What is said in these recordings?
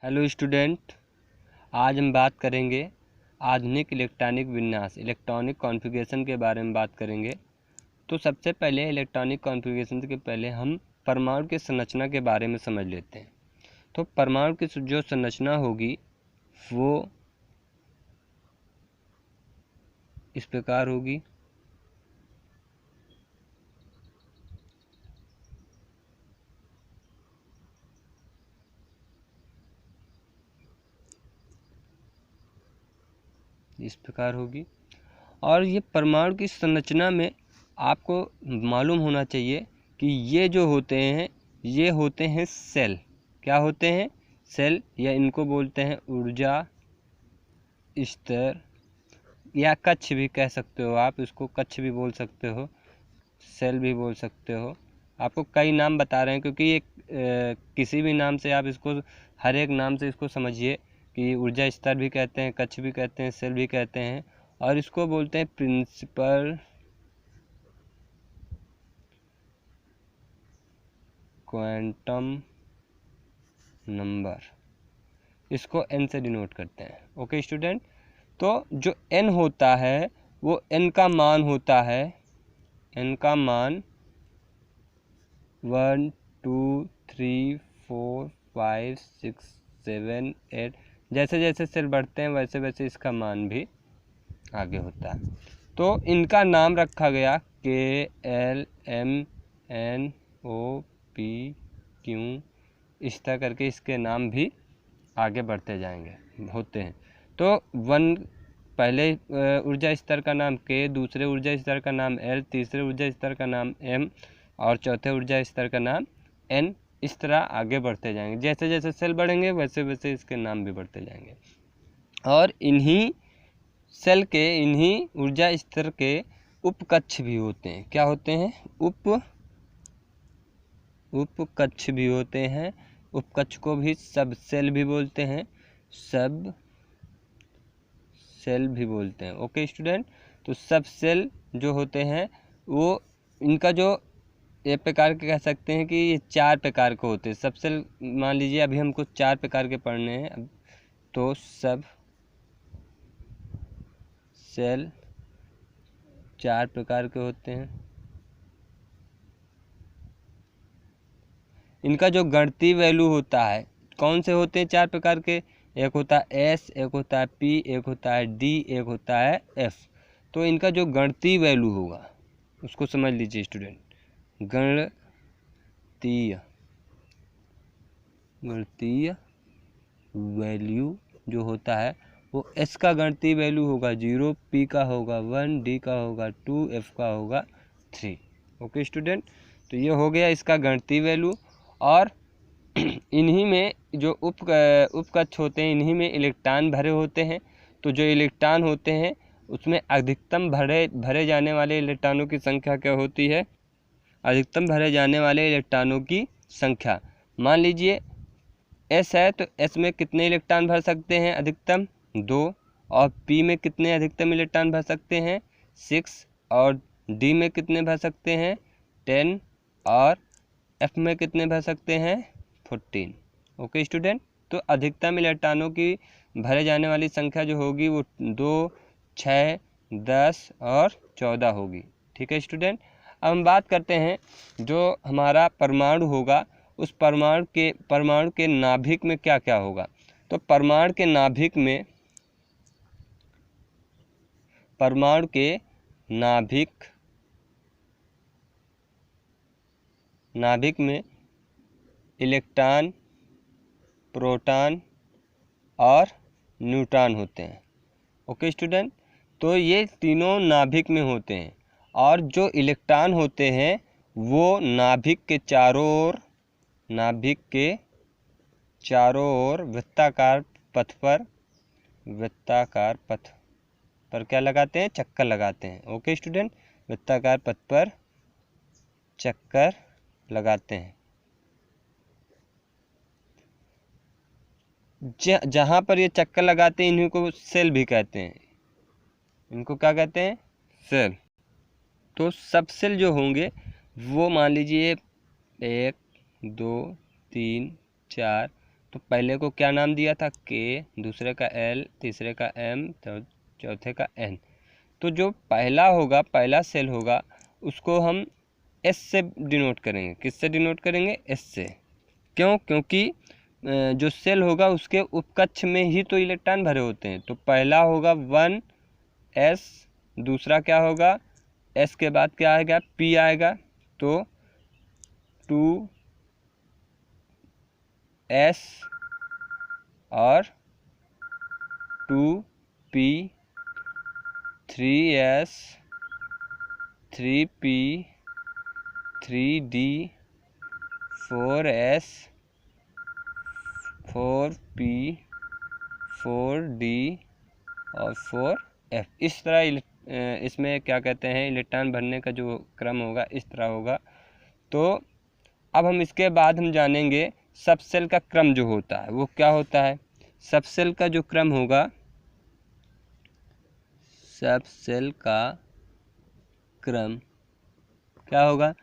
Hello student, आज हम बात करेंगे आधुनिक इलेक्ट्रॉनिक विन्यास इलेक्ट्रॉनिक कॉन्फ़िगरेशन के बारे में बात करेंगे। तो सबसे पहले इलेक्ट्रॉनिक कॉन्फ़िगरेशन के पहले हम परमाणु की संरचना के बारे में समझ लेते हैं। तो परमाणु की जो संरचना होगी वो इस प्रकार होगी। और ये परमाणु की संरचना में आपको मालूम होना चाहिए कि ये जो होते हैं ये होते हैं सेल। क्या होते हैं? सेल, या इनको बोलते हैं ऊर्जा स्तर या कक्ष भी कह सकते हो। आप इसको कक्ष भी बोल सकते हो, सेल भी बोल सकते हो। आपको कई नाम बता रहे हैं क्योंकि ये किसी भी नाम से आप इसको, हर एक नाम से इसको समझिए कि ऊर्जा स्तर भी कहते हैं, कक्ष भी कहते हैं, सेल भी कहते हैं। और इसको बोलते हैं प्रिंसिपल क्वांटम नंबर। इसको n से डिनोट करते हैं। ओके स्टूडेंट, तो जो n होता है वो n का मान होता है, n का मान 1 2 3 4 5 6 7 8, जैसे जैसे सेल बढ़ते हैं वैसे वैसे इसका मान भी आगे होता है। तो इनका नाम रखा गया K L M N O P Q, इस तरह करके इसके नाम भी आगे बढ़ते जाएंगे, होते हैं। तो पहले ऊर्जा स्तर का नाम K, दूसरे ऊर्जा स्तर का नाम L, तीसरे ऊर्जा स्तर का नाम M और चौथे ऊर्जा स्तर का नाम N। इस तरह आगे बढ़ते जाएंगे, जैसे जैसे सेल बढ़ेंगे वैसे वैसे इसके नाम भी बढ़ते जाएंगे। और इन्हीं सेल के, इन्हीं ऊर्जा स्तर के उपकक्ष भी होते हैं। क्या होते हैं? उपकक्ष भी होते हैं। उपकक्ष को भी सब सेल भी बोलते हैं, सब सेल भी बोलते हैं। ओके स्टूडेंट, तो सब सेल जो होते हैं वो, इनका जो एक प्रकार के कह सकते हैं कि ये 4 प्रकार के होते हैं सब सेल। मान लीजिए अभी हमको 4 प्रकार के पढ़ने हैं। तो सब सेल 4 प्रकार के होते हैं। इनका जो गणितीय वैल्यू होता है, कौन से होते हैं 4 प्रकार के? एक होता है S, एक होता है P, एक होता है D, एक होता है F। तो इनका जो गणितीय वैल्यू होगा उसको समझ लीजिए स्टूडेंट। गणितीय वैल्यू जो होता है वो S का गणितीय वैल्यू होगा 0, P का होगा 1, D का होगा 2, F का होगा 3। ओके स्टूडेंट, तो ये हो गया इसका गणितीय वैल्यू। और इन्हीं में जो उपकक्ष होते हैं, इन्हीं में इलेक्ट्रॉन भरे होते हैं। तो जो इलेक्ट्रॉन होते हैं उसमें अधिकतम भरे जाने वाले इलेक्ट्रॉनों की संख्या क्या होती है? अधिकतम भरे जाने वाले इलेक्ट्रॉनों की संख्या, मान लीजिए S है तो S में कितने इलेक्ट्रॉन भर सकते हैं? अधिकतम 2। और P में कितने अधिकतम इलेक्ट्रॉन भर सकते हैं? 6। और D में कितने भर सकते हैं? 10। और F में कितने भर सकते हैं? 14। ओके स्टूडेंट, तो अधिकतम इलेक्ट्रॉनों की भरे जाने वाली संख्या जो होगी वो 2, 6, 10 और 14 होगी। ठीक है स्टूडेंट, अब हम बात करते हैं जो हमारा परमाणु होगा, उस परमाणु के नाभिक में क्या क्या होगा। तो परमाणु के नाभिक में इलेक्ट्रॉन, प्रोटॉन और न्यूट्रॉन होते हैं। ओके स्टूडेंट, तो ये तीनों नाभिक में होते हैं। और जो इलेक्ट्रॉन होते हैं वो नाभिक के चारों ओर वृत्ताकार पथ पर क्या लगाते हैं? चक्कर लगाते हैं। ओके स्टूडेंट, वृत्ताकार पथ पर चक्कर लगाते हैं। जहाँ पर ये चक्कर लगाते हैं इन्हीं को सेल भी कहते हैं। इनको क्या कहते हैं? सेल। तो सब सेल जो होंगे वो मान लीजिए 1 2 3 4 तो पहले को क्या नाम दिया था, के, दूसरे का एल, तीसरे का एम, चौथे का एन। तो जो पहला होगा, पहला सेल होगा, उसको हम एस से डिनोट करेंगे। किससे डिनोट करेंगे, एस से। क्यों, क्योंकि जो सेल होगा उसके उपकक्ष में ही तो इलेक्ट्रॉन भरे होते हैं। तो पहला होगा 1s, दूसरा क्या होगा, s के बाद क्या आएगा, p आएगा, तो 2s और 2p, 3s, 3p, 3d, 4s, 4p, 4d और 4f। इस तरह इसमें क्या कहते हैं, इलेक्ट्रॉन भरने का जो क्रम होगा इस तरह होगा। तो अब हम इसके बाद हम जानेंगे सब सेल का क्रम जो होता है वो क्या होता है। सब सेल का जो क्रम होगा, सब सेल का क्रम क्या होगा,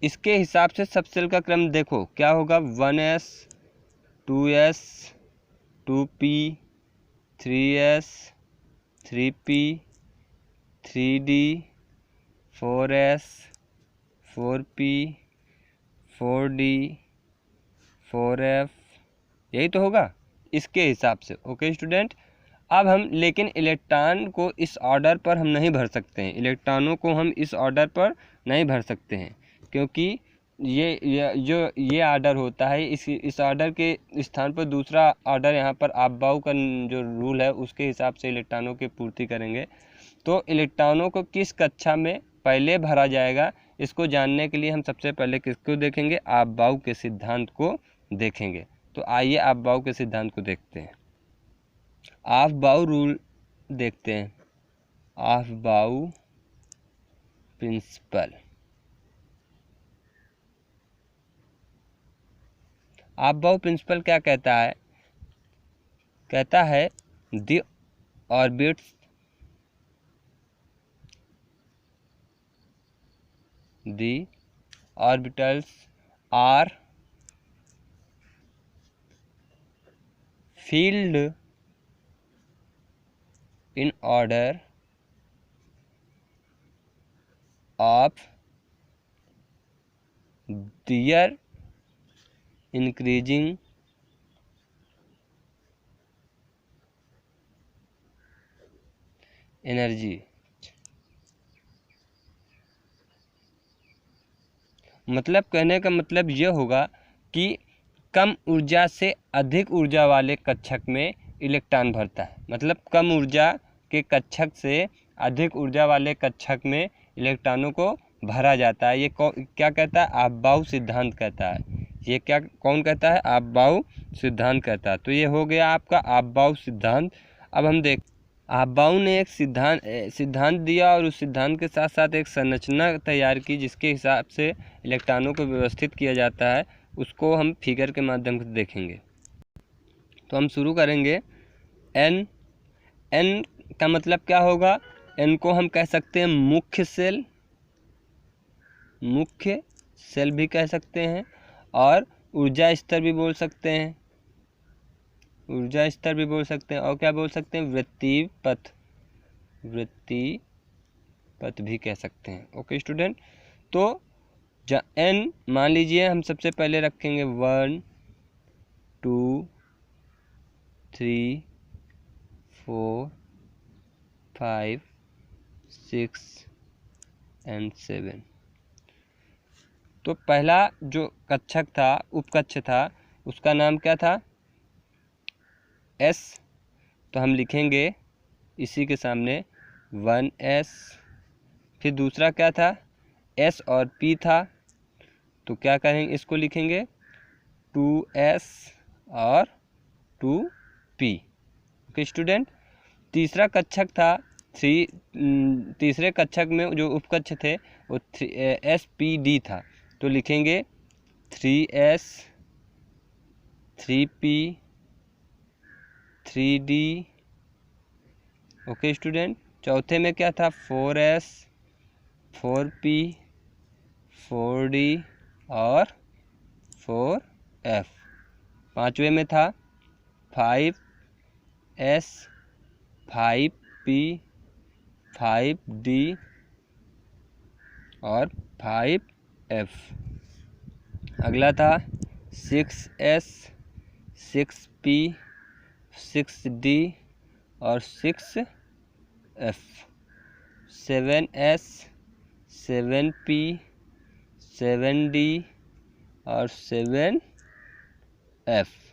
इसके हिसाब से सब सेल का क्रम देखो क्या होगा, 1s, 2s, 2p, 3s, 3p, 3d, 4s, 4p, 4d, 4f, यही तो होगा इसके हिसाब से। ओके स्टूडेंट, अब हम लेकिन इलेक्ट्रॉन को इस ऑर्डर पर हम नहीं भर सकते हैं, इलेक्ट्रॉनों को हम इस ऑर्डर पर नहीं भर सकते हैं, क्योंकि ये ऑर्डर होता है, इस ऑर्डर के स्थान पर दूसरा ऑर्डर यहाँ पर आपबाउ का जो रूल है उसके हिसाब से इलेक्ट्रॉनों की पूर्ति करेंगे। तो इलेक्ट्रॉनों को किस कक्षा में पहले भरा जाएगा, इसको जानने के लिए हम सबसे पहले किसको देखेंगे, आपबाउ के सिद्धांत को देखेंगे। तो आइए आपबाउ के सिद्धांत को देखते हैं। आपबाउ रूल देखते हैं, आपबाउ प्रिंसिपल। आपबाउ प्रिंसिपल क्या कहता है, कहता है the orbits the orbitals are filled in order of their increasing energy। मतलब कहने का मतलब ये होगा कि कम ऊर्जा से अधिक ऊर्जा वाले कक्षक में इलेक्ट्रॉन भरता है। मतलब कम ऊर्जा के कक्षक से अधिक ऊर्जा वाले कक्षक में इलेक्ट्रॉनों को भरा जाता है। ये क्या कहता है, आपबाउ सिद्धांत कहता है। ये क्या कौन कहता है, आपबाउ सिद्धांत कहता है। तो ये हो गया आपका आपबाउ सिद्धांत। अब हम देख, आपबाउ ने एक सिद्धांत दिया और उस सिद्धांत के साथ साथ एक संरचना तैयार की जिसके हिसाब से इलेक्ट्रॉनों को व्यवस्थित किया जाता है। उसको हम फिगर के माध्यम से देखेंगे। तो हम शुरू करेंगे। एन का मतलब क्या होगा, एन को हम कह सकते हैं मुख्य सेल भी कह सकते हैं और ऊर्जा स्तर भी बोल सकते हैं, ऊर्जा स्तर भी बोल सकते हैं। और क्या बोल सकते हैं, वृत्तीय पथ भी कह सकते हैं। ओके स्टूडेंट, तो एन मान लीजिए हम सबसे पहले रखेंगे 1 2 3 4 5 6 एंड 7। तो पहला जो कक्षक था, उपकक्ष था, उसका नाम क्या था, एस। तो हम लिखेंगे इसी के सामने 1s। फिर दूसरा क्या था, s और p था, तो क्या करेंगे, इसको लिखेंगे 2s और 2p। ओके स्टूडेंट, तीसरा कक्षक था तीसरे कक्षक में जो उपकक्ष थे वो SPD था, तो लिखेंगे 3s 3p 3d। Okay student, चौथे में क्या था, 4s 4p 4d और 4f। 5वें में था 5S 5P 5D और 5F। अगला था 6S 6P 6D और 6F। 7S 7P 7D और 7F।